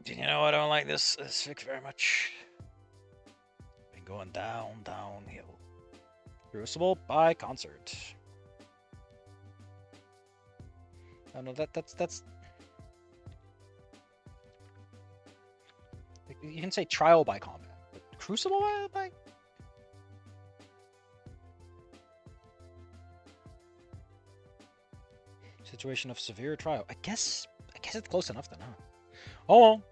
You know, I don't like this fic very much. Been going downhill. Crucible by concert. Oh no, that's. You can say trial by combat, but crucible by. Situation of severe trial. I guess it's close enough then, huh? Oh well.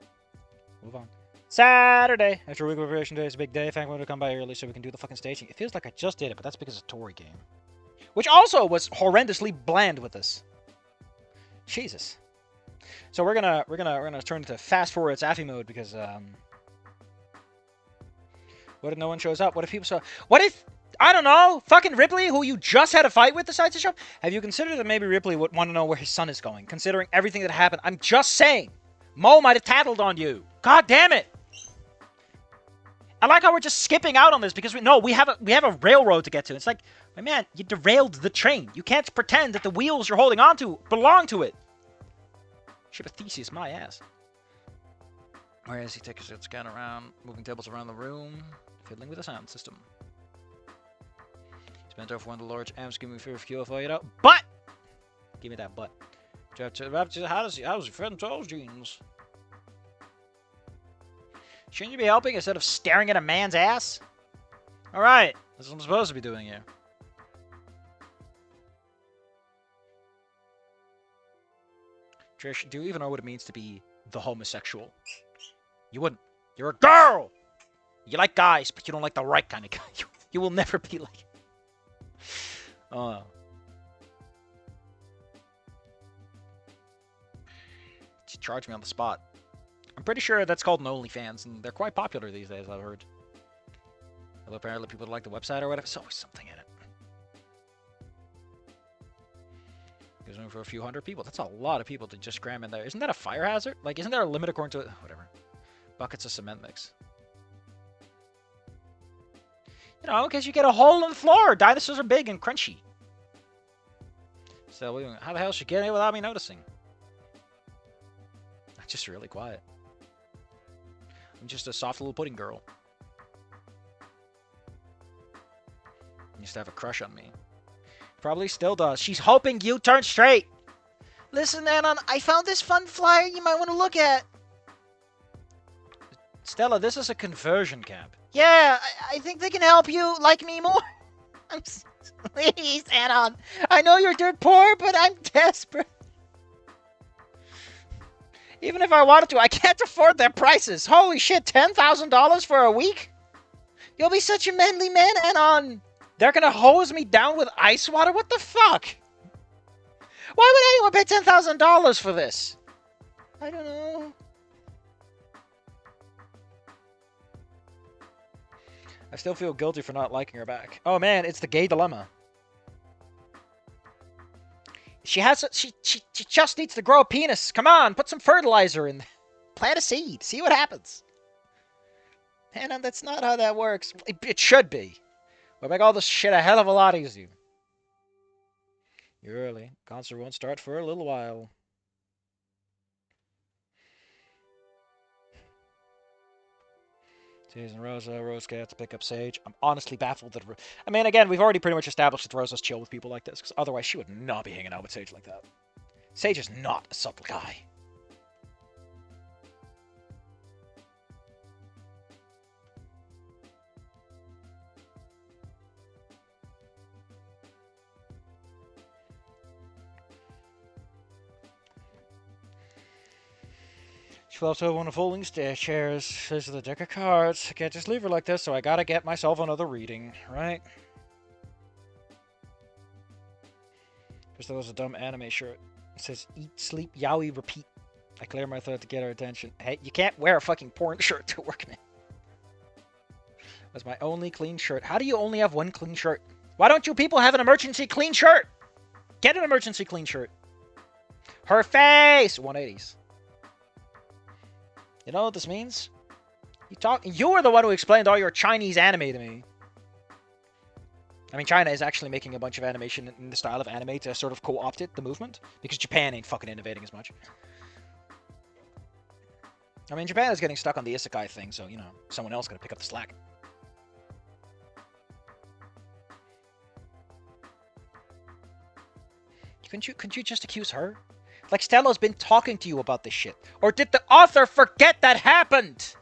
Move on. Saturday. After a week of preparation day, it's a big day. Thank me to come by early so we can do the fucking staging. It feels like I just did it, but that's because it's a Tory game. Which also was horrendously bland with this. Jesus. So we're gonna turn to fast forward Affy mode because what if no one shows up? What if people show? What if I don't know, fucking Ripley, who you just had a fight with, decides to show up? Have you considered that maybe Ripley would want to know where his son is going, considering everything that happened? I'm just saying. Mo might have tattled on you. God damn it. I like how we're just skipping out on this because we have a railroad to get to. It's like, my man, you derailed the train. You can't pretend that the wheels you're holding on to belong to it. Ship of Theseus, my ass. Whereas he takes a scan around, moving tables around the room, fiddling with the sound system. Spent over one of the large amps, give me fear of QFO, you know. But! Give me that butt. How's your friend Toes jeans? Shouldn't you be helping instead of staring at a man's ass? Alright, this is what I'm supposed to be doing here. Trish, do you even know what it means to be the homosexual? You wouldn't. You're a girl! You like guys, but you don't like the right kind of guy. You will never be like... She charged me on the spot. I'm pretty sure that's called an OnlyFans, and they're quite popular these days, I've heard. Although apparently people like the website or whatever. There's always something in it. There's room for a few hundred people. That's a lot of people to just cram in there. Isn't that a fire hazard? Like, isn't there a limit according to it? Whatever. Buckets of cement mix. You know, in case you get a hole in the floor. Dinosaurs are big and crunchy. So, how the hell is she getting it without me noticing? I'm just really quiet. I'm just a soft little pudding girl. Used to have a crush on me. Probably still does. She's hoping you turn straight. Listen, Anon, I found this fun flyer you might want to look at. Stella, this is a conversion camp. Yeah, I think they can help you like me more. Please, Anon. I know you're dirt poor, but I'm desperate. Even if I wanted to, I can't afford their prices. Holy shit, $10,000 for a week? You'll be such a manly man, Anon. They're gonna hose me down with ice water? What the fuck? Why would anyone pay $10,000 for this? I don't know. I still feel guilty for not liking her back. Oh man, it's the gay dilemma. She just needs to grow a penis. Come on, put some fertilizer in. Plant a seed. See what happens. And that's not how that works. It should be. We'll make all this shit a hell of a lot easier. You're early. Concert won't start for a little while. Season Rosa, Rose gets to pick up Sage. I'm honestly baffled that... I mean, again, we've already pretty much established that Rosa's chill with people like this, because otherwise she would not be hanging out with Sage like that. Sage is not a subtle guy. 12 to one of folding chairs. This is the deck of cards. I can't just leave her like this, so I gotta get myself another reading, right? Because there was a dumb anime shirt. It says, eat, sleep, yaoi, repeat. I clear my throat to get her attention. Hey, you can't wear a fucking porn shirt to work, man. That's my only clean shirt. How do you only have one clean shirt? Why don't you people have an emergency clean shirt? Get an emergency clean shirt. Her face! 180s. You know what this means? You were the one who explained all your Chinese anime to me. I mean, China is actually making a bunch of animation in the style of anime to sort of co-opt it, the movement, because Japan ain't fucking innovating as much. I mean, Japan is getting stuck on the isekai thing, so, you know, someone else gotta pick up the slack. Couldn't you just accuse her? Like, Stella's been talking to you about this shit. Or did the author forget that happened?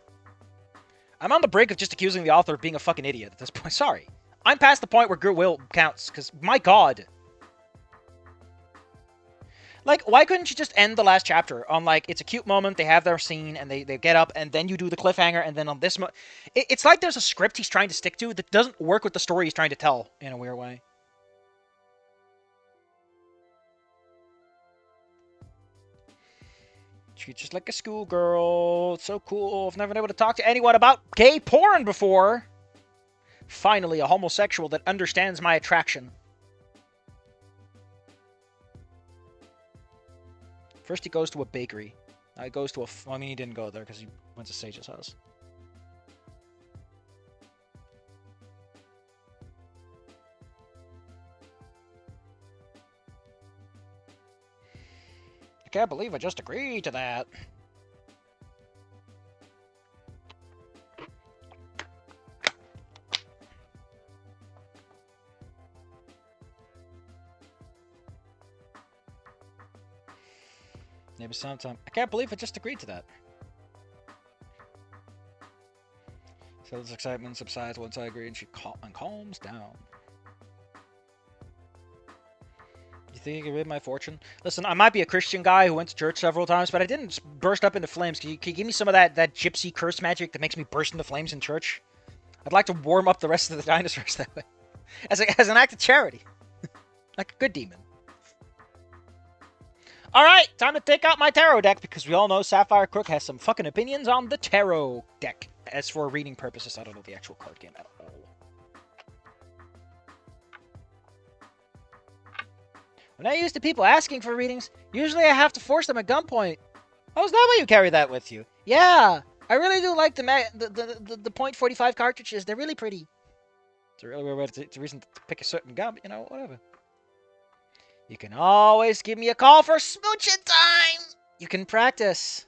I'm on the brink of just accusing the author of being a fucking idiot at this point. Sorry. I'm past the point where goodwill counts, because, my god. Like, why couldn't you just end the last chapter on, like, it's a cute moment, they have their scene, and they get up, and then you do the cliffhanger, and then on this it's like there's a script he's trying to stick to that doesn't work with the story he's trying to tell, in a weird way. She's just like a schoolgirl. It's so cool. I've never been able to talk to anyone about gay porn before. Finally, a homosexual that understands my attraction. First he goes to a bakery. Now he goes to a... I mean, he didn't go there because he went to Sage's house. I can't believe I just agreed to that. Maybe sometime. I can't believe I just agreed to that. So this excitement subsides once I agree and she calms down. You think you can rid my fortune? Listen, I might be a Christian guy who went to church several times, but I didn't burst up into flames. Can you give me some of that gypsy curse magic that makes me burst into flames in church? I'd like to warm up the rest of the dinosaurs that way. As an act of charity. Like a good demon. Alright, time to take out my tarot deck, because we all know Sapphire Crook has some fucking opinions on the tarot deck. As for reading purposes, I don't know the actual card game at all. When I used to people asking for readings, usually I have to force them at gunpoint. Oh, is that why you carry that with you? Yeah, I really do like the .45 cartridges. They're really pretty. It's a really weird way to reason to pick a certain gun, but you know, whatever. You can always give me a call for smooching time! You can practice.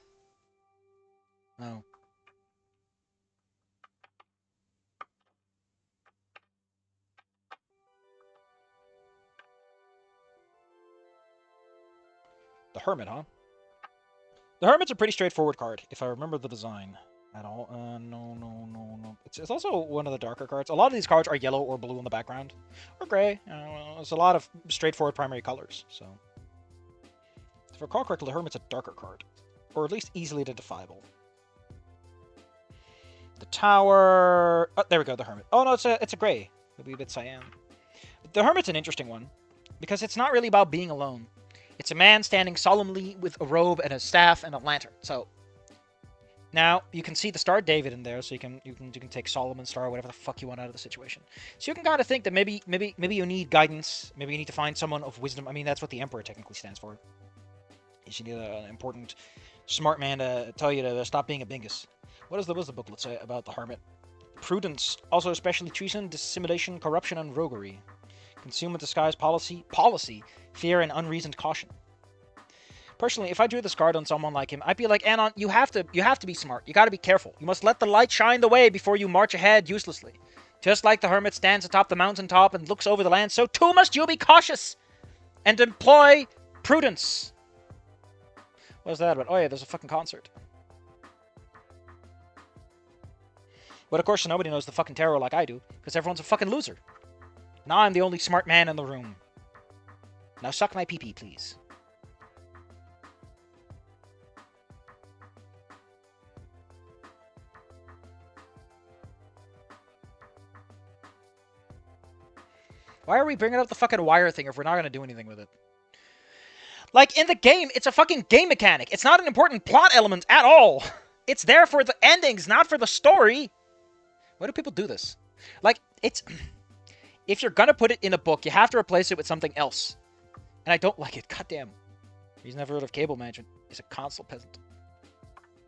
Oh. The Hermit, huh? The Hermit's a pretty straightforward card, if I remember the design at all. No. It's also one of the darker cards. A lot of these cards are yellow or blue in the background. Or gray. There's a lot of straightforward primary colors, so... If I recall correctly, the Hermit's a darker card. Or at least easily identifiable. The Tower... Oh, there we go, the Hermit. Oh, no, it's a gray. It'll be a bit cyan. The Hermit's an interesting one, because it's not really about being alone. It's a man standing solemnly with a robe and a staff and a lantern. So, now you can see the Star of David in there, so you can take Solomon's Star, whatever the fuck you want out of the situation. So you can kind of think that maybe you need guidance. Maybe you need to find someone of wisdom. I mean, that's what the Emperor technically stands for. You need an important, smart man to tell you to stop being a bingus. What does the wisdom booklet say about the Hermit? Prudence, also especially treason, dissimulation, corruption, and roguery. Concealment, disguise, policy, fear, and unreasoned caution. Personally, if I drew this card on someone like him, I'd be like, Anon, you have to be smart. You gotta be careful. You must let the light shine the way before you march ahead uselessly. Just like the hermit stands atop the mountaintop and looks over the land, so too must you be cautious and employ prudence. What's that about? Oh yeah, there's a fucking concert. But of course, nobody knows the fucking tarot like I do, because everyone's a fucking loser. Now I'm the only smart man in the room. Now suck my pee-pee, please. Why are we bringing up the fucking wire thing if we're not going to do anything with it? Like, in the game, it's a fucking game mechanic. It's not an important plot element at all. It's there for the endings, not for the story. Why do people do this? Like, it's... If you're gonna put it in a book, you have to replace it with something else. And I don't like it. Goddamn. He's never heard of cable management. He's a console peasant.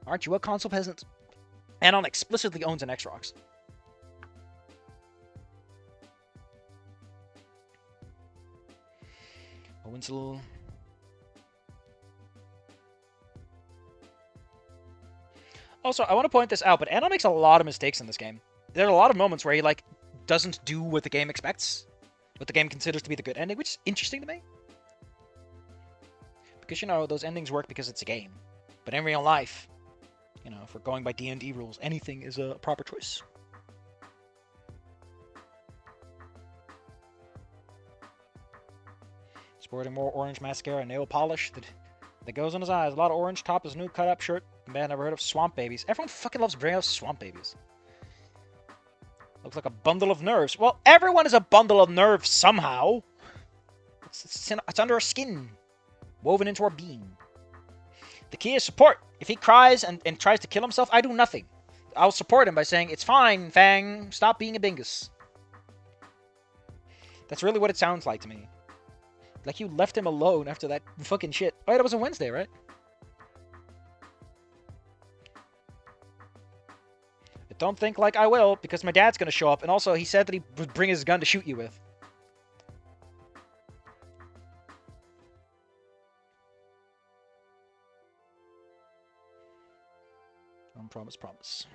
Aren't you a console peasant? Anon explicitly owns an Xbox. Winslow. Also, I want to point this out, but Anon makes a lot of mistakes in this game. There are a lot of moments where he, like, doesn't do what the game expects. What the game considers to be the good ending, which is interesting to me. Because, you know, those endings work because it's a game. But in real life, you know, if we're going by D&D rules, anything is a proper choice. Sporting more orange mascara and nail polish that goes on his eyes. A lot of orange, top his new cut-up shirt. Man, never heard of swamp babies. Everyone fucking loves bringing up swamp babies. Looks like a bundle of nerves. Well, everyone is a bundle of nerves somehow. It's under our skin. Woven into our being. The key is support. If he cries and tries to kill himself, I do nothing. I'll support him by saying, it's fine, Fang. Stop being a bingus. That's really what it sounds like to me. Like you left him alone after that fucking shit. Oh, yeah, that was a Wednesday, right? But don't think like I will, because my dad's gonna show up, and also he said that he would bring his gun to shoot you with. Promise, promise.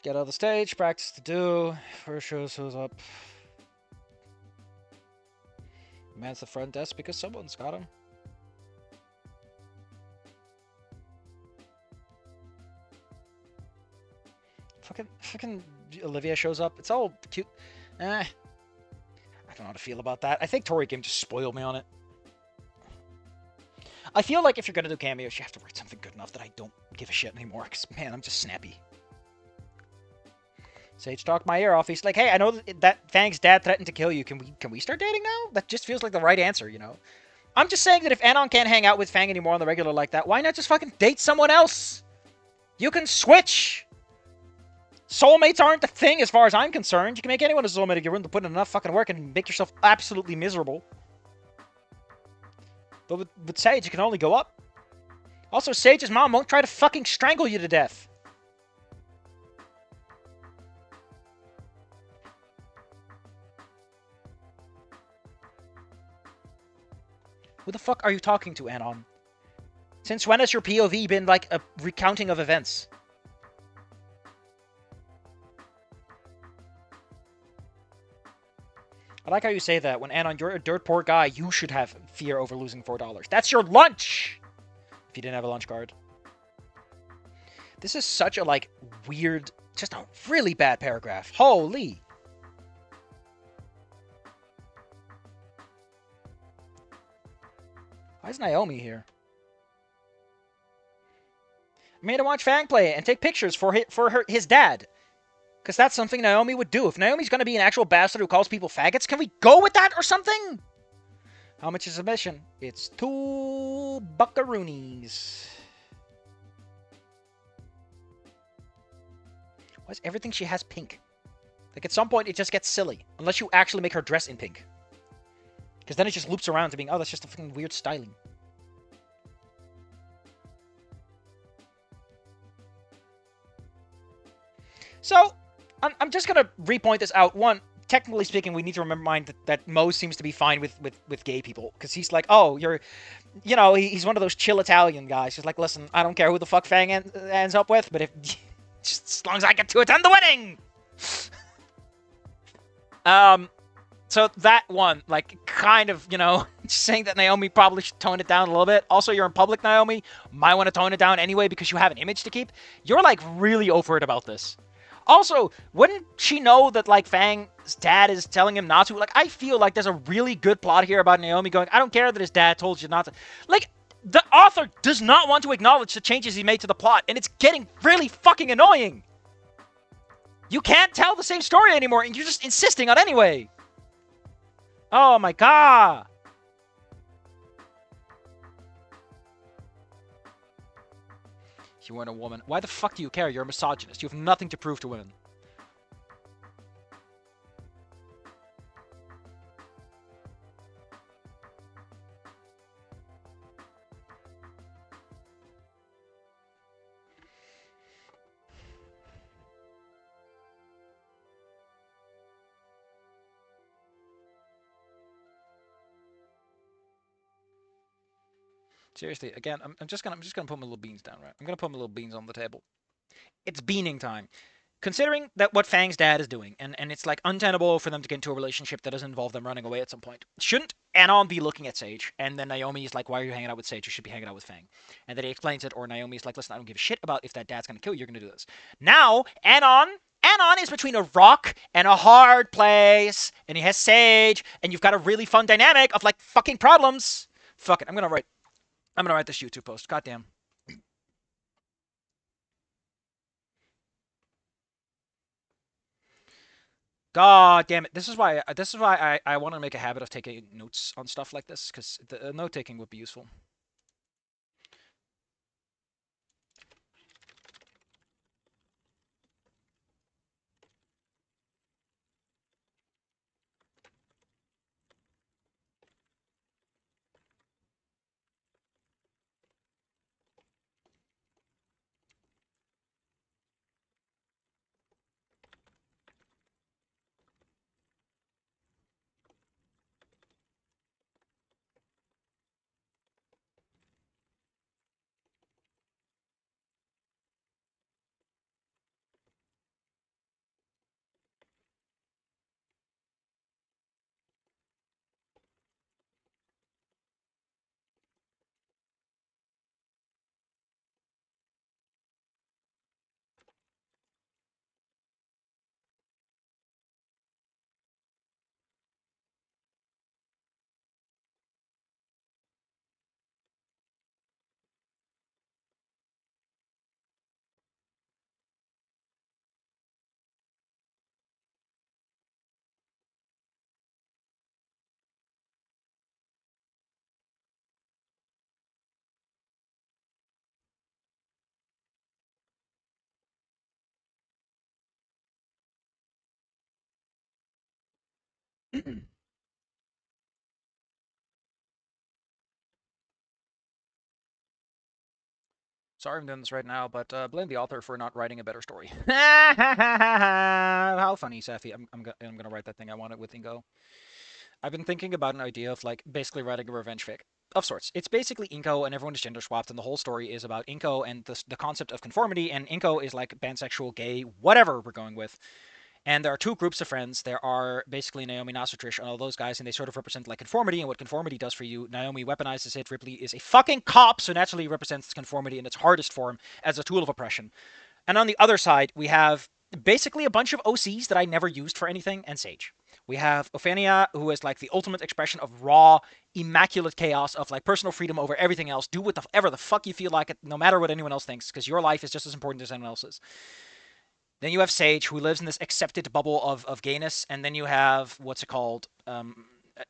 Get out of the stage, practice to do. First shows up. Man's the front desk because someone's got him. Fucking Olivia shows up. It's all cute. I don't know how to feel about that. I think Tori Kim just spoiled me on it. I feel like if you're gonna do cameos, you have to write something good enough that I don't give a shit anymore. Because, man, I'm just snappy. Sage talked my ear off. He's like, hey, I know that Fang's dad threatened to kill you. Can we start dating now? That just feels like the right answer, you know? I'm just saying that if Anon can't hang out with Fang anymore on the regular like that, why not just fucking date someone else? You can switch! Soulmates aren't a thing as far as I'm concerned. You can make anyone a soulmate if you're willing to put in enough fucking work and make yourself absolutely miserable. But with Sage, it can only go up. Also, Sage's mom won't try to fucking strangle you to death. Who the fuck are you talking to, Anon? Since when has your POV been like a recounting of events? I like how you say that. When Anon, you're a dirt poor guy, you should have fear over losing $4. That's your lunch! If you didn't have a lunch card. This is such a, like, weird, just a really bad paragraph. Holy! Why is Naomi here? I made him watch Fang play and take pictures for his dad. Because that's something Naomi would do. If Naomi's going to be an actual bastard who calls people faggots, can we go with that or something? How much is admission? It's 2 buckaroonies. Why is everything she has pink? Like, at some point, it just gets silly. Unless you actually make her dress in pink. Because then it just loops around to being, oh, that's just a fucking weird styling. So, I'm just going to repoint this out. One, technically speaking, we need to remember that Mo seems to be fine with gay people. Because he's like, oh, you're... You know, he's one of those chill Italian guys. He's like, listen, I don't care who the fuck Fang ends up with, but if... just as long as I get to attend the wedding! So that one, like, kind of, you know, saying that Naomi probably should tone it down a little bit. Also, you're in public, Naomi. Might want to tone it down anyway because you have an image to keep. You're, like, really over it about this. Also, wouldn't she know that, like, Fang's dad is telling him not to? Like, I feel like there's a really good plot here about Naomi going, I don't care that his dad told you not to. Like, the author does not want to acknowledge the changes he made to the plot, and it's getting really fucking annoying. You can't tell the same story anymore, and you're just insisting on anyway. Oh my god. You weren't a woman. Why the fuck do you care? You're a misogynist. You have nothing to prove to women. Seriously, again, I'm just gonna put my little beans down, right? I'm gonna put my little beans on the table. It's beaning time. Considering that what Fang's dad is doing, and it's like untenable for them to get into a relationship that doesn't involve them running away at some point. Shouldn't Anon be looking at Sage? And then Naomi's like, why are you hanging out with Sage? You should be hanging out with Fang. And then he explains it, or Naomi's like, listen, I don't give a shit about if that dad's gonna kill you, you're gonna do this. Now, Anon is between a rock and a hard place, and he has Sage, and you've got a really fun dynamic of like fucking problems. Fuck it, I'm gonna write this YouTube post. Goddamn. God damn it! This is why I want to make a habit of taking notes on stuff like this, because the note taking would be useful. Sorry I'm doing this right now, but blame the author for not writing a better story. How funny, Safi. I'm gonna write that thing I wanted with Ingo. I've been thinking about an idea of like basically writing a revenge fic of sorts. It's basically Inko and everyone is gender swapped, and the whole story is about Inko and the concept of conformity. And Inko is like pansexual, gay, whatever we're going with. And there are two groups of friends. There are basically Naomi, Trish, and all those guys, and they sort of represent like conformity and what conformity does for you. Naomi weaponizes it. Ripley is a fucking cop, so naturally represents conformity in its hardest form as a tool of oppression. And on the other side, we have basically a bunch of OCs that I never used for anything, and Sage. We have Ophania, who is like the ultimate expression of raw, immaculate chaos of like personal freedom over everything else. Do whatever the fuck you feel like it, no matter what anyone else thinks, because your life is just as important as anyone else's. Then you have Sage, who lives in this accepted bubble of gayness, and then you have what's it called,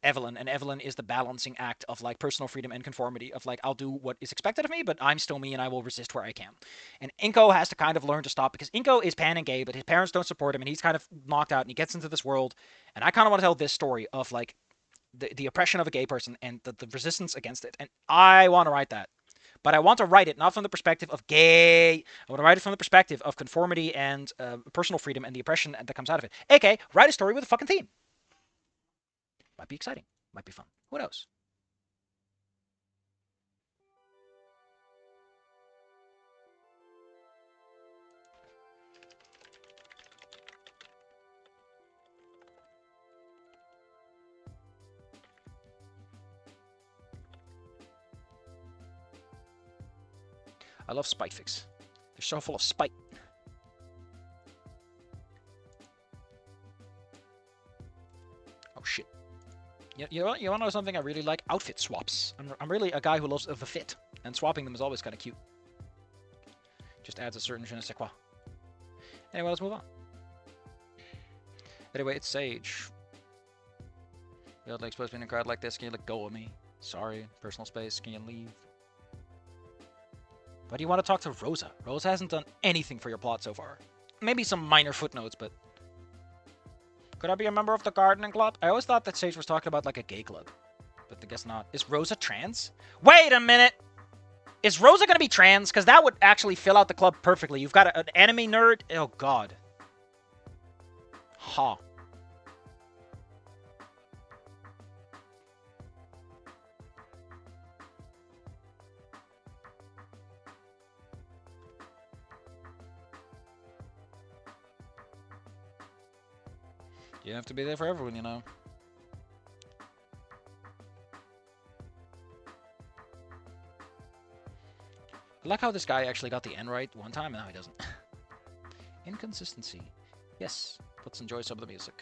Evelyn, and Evelyn is the balancing act of like personal freedom and conformity of like I'll do what is expected of me, but I'm still me and I will resist where I can. And Inko has to kind of learn to stop because Inko is pan and gay, but his parents don't support him, and he's kind of knocked out, and he gets into this world. And I kind of want to tell this story of like the oppression of a gay person and the resistance against it, and I want to write that. But I want to write it not from the perspective of gay. I want to write it from the perspective of conformity and personal freedom and the oppression that comes out of it. AK, write a story with a fucking theme. Might be exciting. Might be fun. Who knows? I love spite fics. They're so full of spite. Oh shit. You want to know something I really like? Outfit swaps. I'm really a guy who loves the fit, and swapping them is always kind of cute. Just adds a certain je ne sais quoi. Anyway, let's move on. Anyway, it's Sage. You're like supposed to be in a crowd like this. Can you let go of me? Sorry, personal space. Can you leave? Why do you want to talk to Rosa? Rosa hasn't done anything for your plot so far. Maybe some minor footnotes, but... Could I be a member of the gardening club? I always thought that Sage was talking about like a gay club. But I guess not. Is Rosa trans? Wait a minute! Is Rosa gonna be trans? Because that would actually fill out the club perfectly. You've got an anime nerd. Oh god. Ha. Huh. You have to be there for everyone, you know. I like how this guy actually got the N right one time, and now he doesn't. Inconsistency. Yes, let's enjoy some of the music.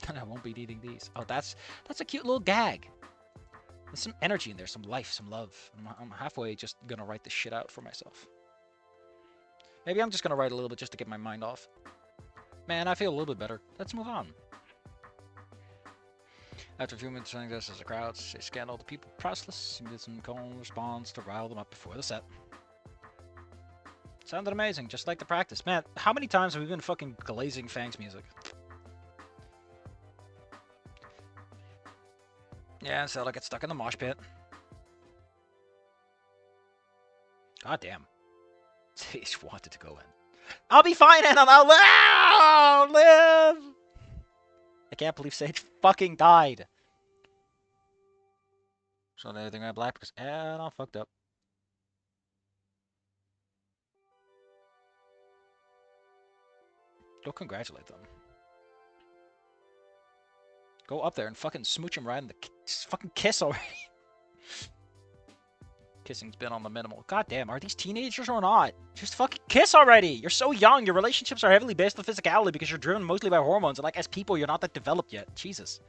And I won't be needing these. Oh, that's a cute little gag. There's some energy in there, some life, some love. I'm halfway just gonna write this shit out for myself. Maybe I'm just gonna write a little bit just to get my mind off. Man, I feel a little bit better. Let's move on. After a few minutes saying this as a crowd, they scanned all the people priceless. He did some calm response to rile them up before the set. Sounded amazing, just like the practice. Man, how many times have we been fucking glazing Fang's music? Yeah, so I get stuck in the mosh pit. God damn. He just wanted to go in. I'll be fine, and I'll live! I can't believe Sage fucking died. So everything went black because and I'm fucked up. Go congratulate them. Go up there and fucking smooch him right in the just fucking kiss already. Kissing's been on the minimal. God damn, are these teenagers or not? Just fucking kiss already. You're so young. Your relationships are heavily based on physicality because you're driven mostly by hormones. And like as people, you're not that developed yet. Jesus.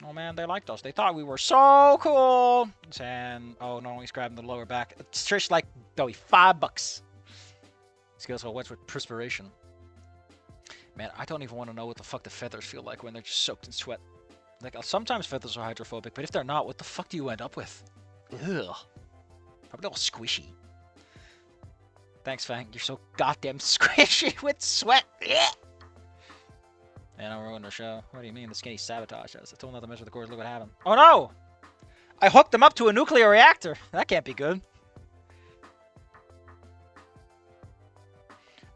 Oh man, they liked us. They thought we were so cool. And oh no, he's grabbing the lower back. Trish like, Joey, $5. Skills what's with perspiration. Man, I don't even want to know what the fuck the feathers feel like when they're just soaked in sweat. Like, sometimes feathers are hydrophobic, but if they're not, what the fuck do you end up with? Ugh. Probably all squishy. Thanks, Fang. You're so goddamn squishy with sweat. And I'm ruining the show. What do you mean the skinny sabotaged us? I told him not to measure the cords. Look what happened. Oh no! I hooked them up to a nuclear reactor. That can't be good.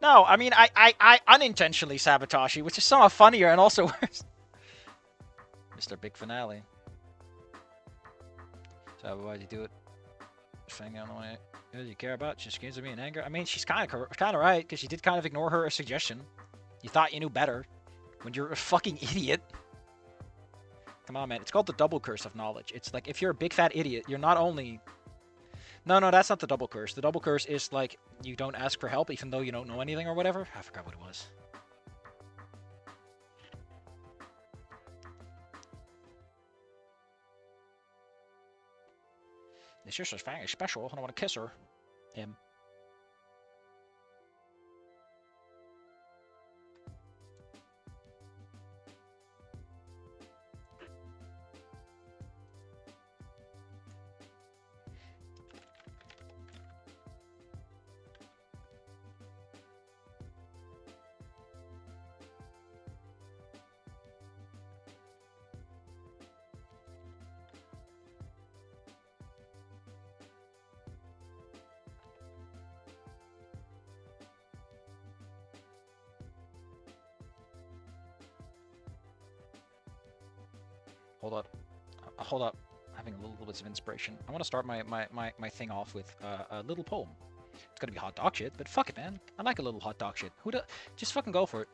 No, I mean, I unintentionally sabotage you, which is somewhat funnier and also worse. Mr. Big Finale. So why'd you do it? Fang on the way. Who do you care about? She screams at me in anger. I mean, she's kind of right, because you did kind of ignore her suggestion. You thought you knew better. When you're a fucking idiot. Come on, man. It's called the double curse of knowledge. It's like, if you're a big fat idiot, you're not only... No, that's not the double curse. The double curse is like, you don't ask for help even though you don't know anything or whatever. I forgot what it was. This sister's Fang is special, and I want to kiss her. Him. Hold up. I'm having a little bit of inspiration. I want to start my thing off with a little poem. It's gonna be hot dog shit, but fuck it, man. I like a little hot dog shit. Just fucking go for it.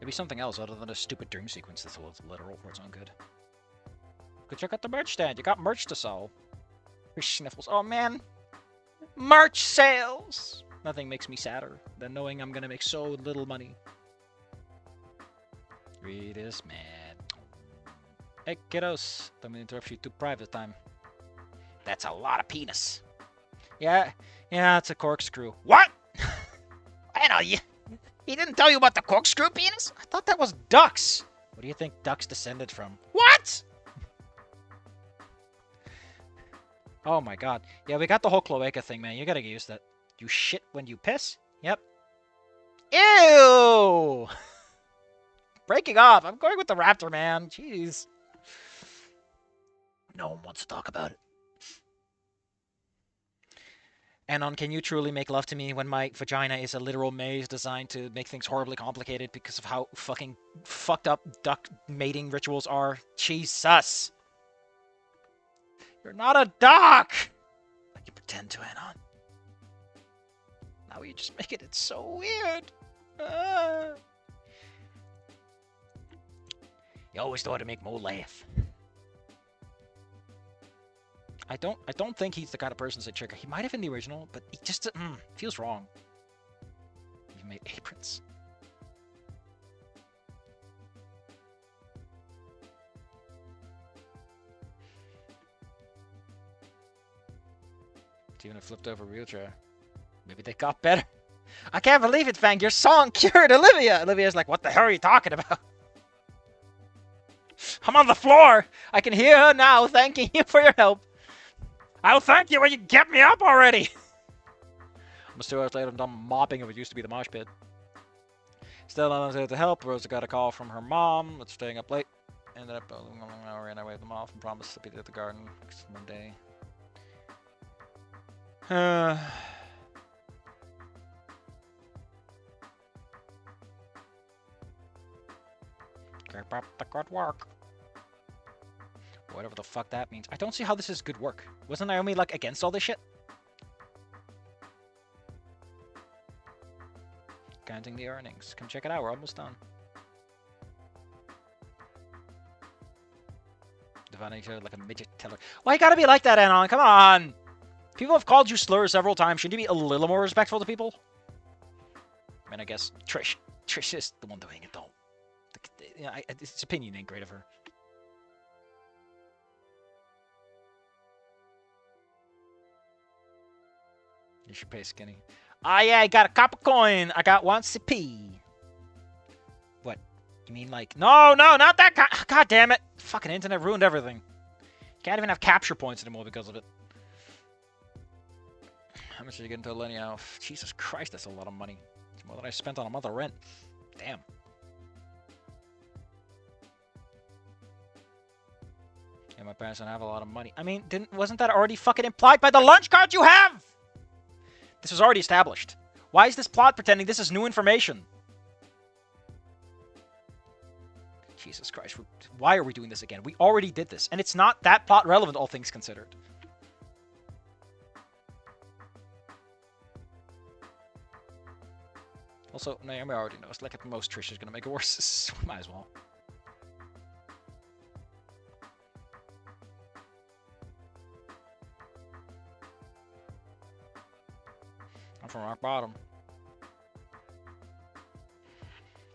Maybe something else other than a stupid dream sequence that's literal for its own good. Go check out the merch stand. You got merch to sell. Sniffles. Oh man, merch sales. Nothing makes me sadder than knowing I'm gonna make so little money. Read this, man. Hey kiddos, don't mean to interrupt you. Too private time. That's a lot of penis. Yeah, it's a corkscrew. What? I know you. He didn't tell you about the corkscrew penis? I thought that was ducks. What do you think ducks descended from? What? Oh my god. Yeah, we got the whole cloaca thing, man. You gotta get used to that. You shit when you piss? Yep. Ew! Breaking off. I'm going with the raptor, man. Jeez. No one wants to talk about it. Anon, can you truly make love to me when my vagina is a literal maze designed to make things horribly complicated because of how fucking fucked up duck mating rituals are? Jesus! You're not a duck! Like you pretend to, Anon. Now you just making it so weird. You always thought to make Mo laugh. I don't think he's the kind of person to say trigger. He might have in the original, but he just feels wrong. He made aprons. It's even a flipped over wheelchair. Maybe they got better. I can't believe it, Fang. Your song cured Olivia. Olivia's like, what the hell are you talking about? I'm on the floor. I can hear her now thanking you for your help. I'll thank you when you get me up already. Almost 2 hours later, I'm done mopping of what used to be the mosh pit. Still not there to help. Rosa got a call from her mom. That's staying up late. Ended up an hour and I waved them off and promised to be at the garden next Monday. Keep up the good work. Whatever the fuck that means. I don't see how this is good work. Wasn't Naomi, like, against all this shit? Counting the earnings. Come check it out. We're almost done. Defining each other like a midget teller. Why you gotta be like that, Anon? Come on! People have called you slurs several times. Shouldn't you be a little more respectful to people? I mean, I guess Trish is the one doing it, though. This opinion ain't great of her. You should pay skinny. Ah, yeah, I got a copper coin. I got 1 CP. What? You mean like... No, not that guy. God damn it. Fucking internet ruined everything. Can't even have capture points anymore because of it. How much did you get into Lenny out? Jesus Christ, that's a lot of money. It's more than I spent on a month of rent. Damn. Yeah, my parents don't have a lot of money. I mean, wasn't that already fucking implied by the lunch card you have? This was already established. Why is this plot pretending this is new information? Jesus Christ. Why are we doing this again? We already did this. And it's not that plot relevant, all things considered. Also, Naomi already knows. Like, at most, Trish is going to make it worse. So might as well. I'm from rock bottom.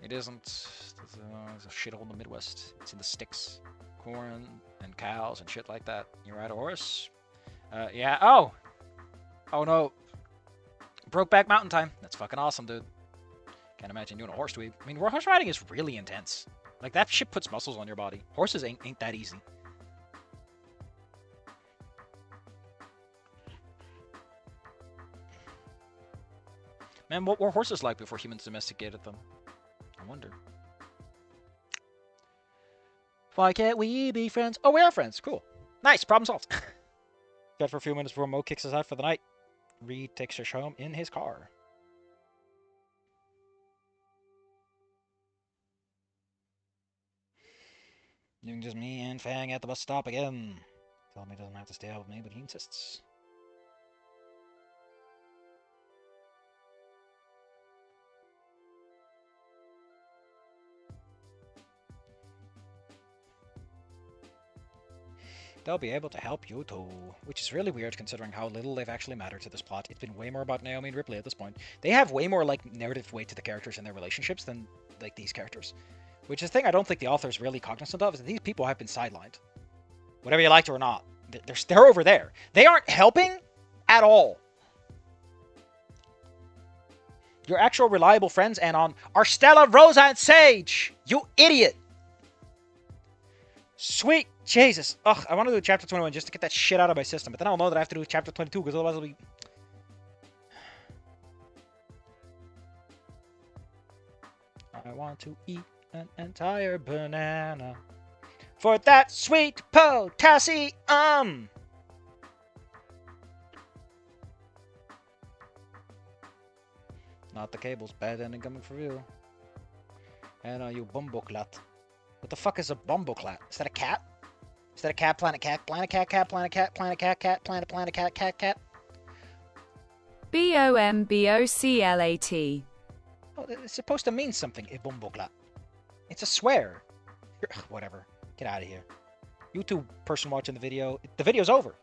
It isn't. There's a shithole in the Midwest. It's in the sticks. Corn and cows and shit like that. You ride a horse? Yeah. Oh! Oh no. Brokeback Mountain time. That's fucking awesome, dude. Can't imagine doing a horse dweeb. I mean, horse riding is really intense. Like, that shit puts muscles on your body. Horses ain't that easy. Man, what were horses like before humans domesticated them? I wonder. Why can't we be friends? Oh, we are friends. Cool. Nice. Problem solved. Got for a few minutes before Mo kicks us out for the night. Reed takes us home in his car. Leaving just me and Fang at the bus stop again. Tell him he doesn't have to stay out with me, but he insists. They'll be able to help you too. Which is really weird considering how little they've actually mattered to this plot. It's been way more about Naomi and Ripley at this point. They have way more, like, narrative weight to the characters and their relationships than, like, these characters. Which is the thing I don't think the author is really cognizant of, is that these people have been sidelined. Whatever you liked or not. They're over there. They aren't helping at all. Your actual reliable friends, Anon, are Stella, Rosa, and Sage! You idiot! Sweet Jesus. Ugh, I want to do chapter 21 just to get that shit out of my system. But then I'll know that I have to do chapter 22 because otherwise it'll be... I want to eat an entire banana for that sweet potassium. Not the cables. Bad ending coming for you. And you bumbleclat. What the fuck is a bumbleclat? Is that a cat? Is that a cat? Planet cat? Planet cat? Cat? Planet cat? Planet cat? Cat? Planet cat? Cat? Cat? BOMBOCLAT. Oh, it's supposed to mean something. A bumbleclat. It's a swear. Whatever. Get out of here. YouTube person watching the video's over.